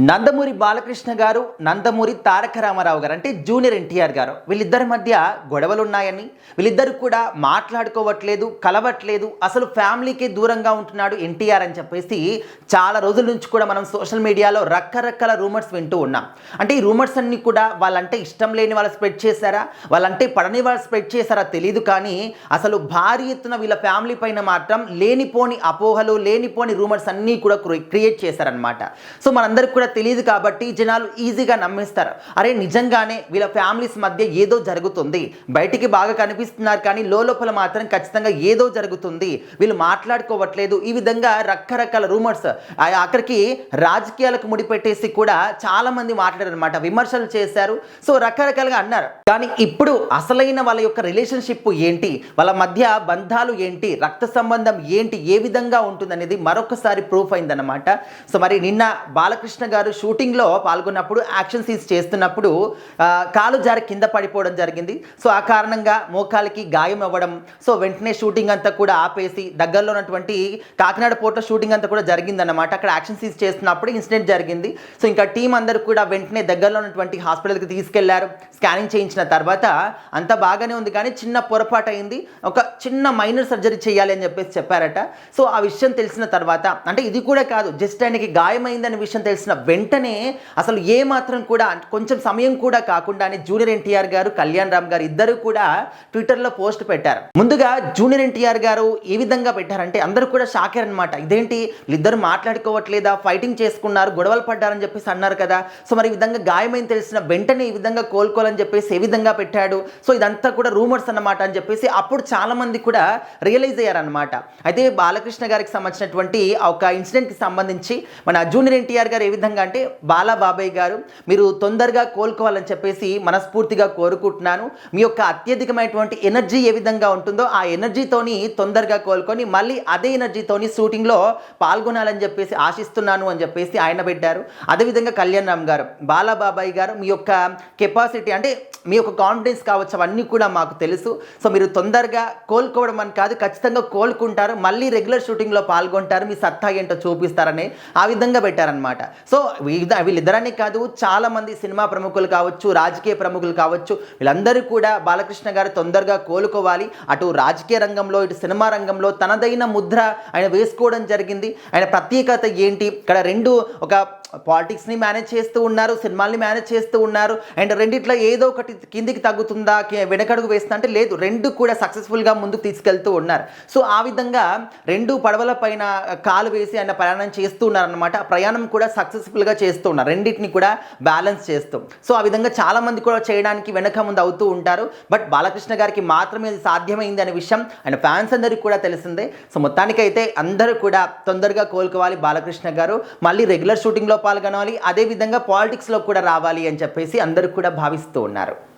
నందమూరి బాలకృష్ణ గారు, నందమూరి తారక రామారావు గారు అంటే జూనియర్ ఎన్టీఆర్ గారు వీళ్ళిద్దరి మధ్య గొడవలు ఉన్నాయని, వీళ్ళిద్దరు కూడా మాట్లాడుకోవట్లేదు, కలవట్లేదు, అసలు ఫ్యామిలీకి దూరంగా ఉంటున్నాడు ఎన్టీఆర్ అని చెప్పేసి చాలా రోజుల నుంచి కూడా మనం సోషల్ మీడియాలో రకరకాల రూమర్స్ వింటూ ఉన్నాం. అంటే ఈ రూమర్స్ అన్నీ కూడా వాళ్ళంటే ఇష్టం లేని వాళ్ళు స్ప్రెడ్ చేశారా, వాళ్ళంటే పడని వాళ్ళు స్ప్రెడ్ చేశారా తెలియదు, కానీ అసలు భారీ ఎత్తున వీళ్ళ ఫ్యామిలీ పైన మాత్రం లేనిపోని అపోహలు, లేనిపోని రూమర్స్ అన్నీ కూడా క్రియేట్ చేశారనమాట. సో మనందరికీ కూడా తెలియదు కాబట్టి జనాలు ఈజీగా నమ్మేస్తారు. అరే నిజంగానే వీళ్ళ ఫ్యామిలీస్ మధ్య ఏదో జరుగుతుంది, బయటికి బాగా కనిపిస్తున్నారు కానీ లోపల మాత్రం ఖచ్చితంగా ఏదో జరుగుతుంది, వీళ్ళు మాట్లాడుకోవట్లేదు, ఈ విధంగా రకరకాల రూమర్స్ అక్కడికి రాజకీయాలకు ముడిపెట్టేసి కూడా చాలా మంది మాట్లాడారు అనమాట, విమర్శలు చేశారు. సో రకరకాలుగా అన్నారు. కానీ ఇప్పుడు అసలైన వాళ్ళ యొక్క రిలేషన్షిప్ ఏంటి, వాళ్ళ మధ్య బంధాలు ఏంటి, రక్త సంబంధం ఏంటి, ఏ విధంగా ఉంటుంది అనేది మరొకసారి ప్రూఫ్ అయిందన్నమాట. సో మరి నిన్న బాలకృష్ణ గారు షూటింగ్లో పాల్గొన్నప్పుడు యాక్షన్ సీన్స్ చేస్తున్నప్పుడు కాలు జారి కింద పడిపోవడం జరిగింది. సో ఆ కారణంగా మోకాలికి గాయం అవ్వడం, సో వెంటనే షూటింగ్ అంతా కూడా ఆపేసి దగ్గరలో ఉన్నటువంటి కాకినాడ పోర్ట్లో షూటింగ్ అంతా కూడా జరిగిందన్నమాట. అక్కడ యాక్షన్ సీన్స్ చేస్తున్నప్పుడు ఇన్సిడెంట్ జరిగింది. సో ఇంకా టీం అందరూ కూడా వెంటనే దగ్గరలో ఉన్నటువంటి హాస్పిటల్కి తీసుకెళ్లారు. స్కానింగ్ చేయించిన తర్వాత అంతా బాగానే ఉంది, కానీ చిన్న పొరపాటు అయింది, ఒక చిన్న మైనర్ సర్జరీ చేయాలి అని చెప్పేసి చెప్పారట. సో ఆ విషయం తెలిసిన తర్వాత, అంటే ఇది కూడా కాదు, జస్ట్ ఆయనకి గాయమైందనే విషయం తెలిసిన వెంటనే అసలు ఏ మాత్రం కూడా కొంచెం సమయం కూడా కాకుండానే జూనియర్ ఎన్టీఆర్ గారు, కళ్యాణ్ రామ్ గారు ఇద్దరు కూడా ట్విట్టర్లో పోస్ట్ పెట్టారు. ముందుగా జూనియర్ ఎన్టీఆర్ గారు ఏ విధంగా పెట్టారంటే అందరూ కూడా షాక్ అయ్యారనమాట. ఇదేంటి వీళ్ళిద్దరు మాట్లాడుకోవట్లేదా, ఫైటింగ్ చేసుకున్నారు, గొడవలు పడ్డారని చెప్పేసి అన్నారు కదా, సో మరి ఈ విధంగా గాయమైంది తెలిసిన వెంటనే ఈ విధంగా కోలుకోవాలని చెప్పేసి ఏ విధంగా పెట్టాడు, సో ఇదంతా కూడా రూమర్స్ అన్నమాట అని చెప్పేసి అప్పుడు చాలా మంది కూడా రియలైజ్ అయ్యారనమాట. అయితే బాలకృష్ణ గారికి సంబంధించినటువంటి ఒక ఇన్సిడెంట్కి సంబంధించి మన జూనియర్ ఎన్టీఆర్ గారు ఏ విధంగా అంటే, బాలా బాబాయ్ గారు మీరు తొందరగా కోలుకోవాలని చెప్పేసి మనస్ఫూర్తిగా కోరుకుంటున్నాను, మీ యొక్క అత్యధికమైనటువంటి ఎనర్జీ ఏ విధంగా ఉంటుందో ఆ ఎనర్జీతోని తొందరగా కోలుకొని మళ్ళీ అదే ఎనర్జీతోని షూటింగ్లో పాల్గొనాలని చెప్పేసి ఆశిస్తున్నాను అని చెప్పేసి ఆయన పెట్టారు. అదేవిధంగా కళ్యాణ్ రామ్ గారు, బాలా బాబాయ్ గారు మీ యొక్క కెపాసిటీ అంటే మీ యొక్క కాన్ఫిడెన్స్ కావచ్చు అవన్నీ కూడా మాకు తెలుసు, సో మీరు తొందరగా కోలుకోవడం అని కాదు, ఖచ్చితంగా కోలుకుంటారు, మళ్ళీ రెగ్యులర్ షూటింగ్లో పాల్గొంటారు, మీ సత్తా ఏంటో చూపిస్తారని ఆ విధంగా పెట్టారనమాట. సో వీళ్ళిద్దరనే కాదు, చాలా మంది సినిమా ప్రముఖులు కావచ్చు, రాజకీయ ప్రముఖులు కావచ్చు, వీళ్ళందరూ కూడా బాలకృష్ణ గారు తొందరగా కోలుకోవాలి, అటు రాజకీయ రంగంలో ఇటు సినిమా రంగంలో తనదైన ముద్ర ఆయన వేసుకోవడం జరిగింది. ఆయన ప్రత్యేకత ఏంటి, ఇక్కడ రెండు ఒక పాలిటిక్స్ని మేనేజ్ చేస్తూ ఉన్నారు, సినిమాల్ని మేనేజ్ చేస్తూ ఉన్నారు, అండ్ రెండిట్లో ఏదో ఒకటి కిందికి తగ్గుతుందా, వెనకడుగు వేస్తుందా అంటే లేదు, రెండు కూడా సక్సెస్ఫుల్గా ముందుకు తీసుకెళ్తూ ఉన్నారు. సో ఆ విధంగా రెండు పడవల పైన కాలు వేసి ఆయన ప్రయాణం చేస్తూ ఉన్నారనమాట. ప్రయాణం కూడా సక్సెస్ఫుల్గా చేస్తూ ఉన్నారు, రెండింటిని కూడా బ్యాలెన్స్ చేస్తూ. సో ఆ విధంగా చాలామంది కూడా చేయడానికి వెనక ముందు అవుతూ ఉంటారు, బట్ బాలకృష్ణ గారికి మాత్రమే అది సాధ్యమైంది అనే విషయం ఆయన ఫ్యాన్స్ అందరికీ కూడా తెలిసిందే. సో మొత్తానికైతే అందరూ కూడా తొందరగా కోలుకోవాలి బాలకృష్ణ గారు, మళ్ళీ రెగ్యులర్ షూటింగ్లో పాల్గొనాలి, అదేవిధంగా పాలిటిక్స్లో కూడా రావాలి అని చెప్పేసి అందరూ కూడా భావిస్తూ ఉన్నారు.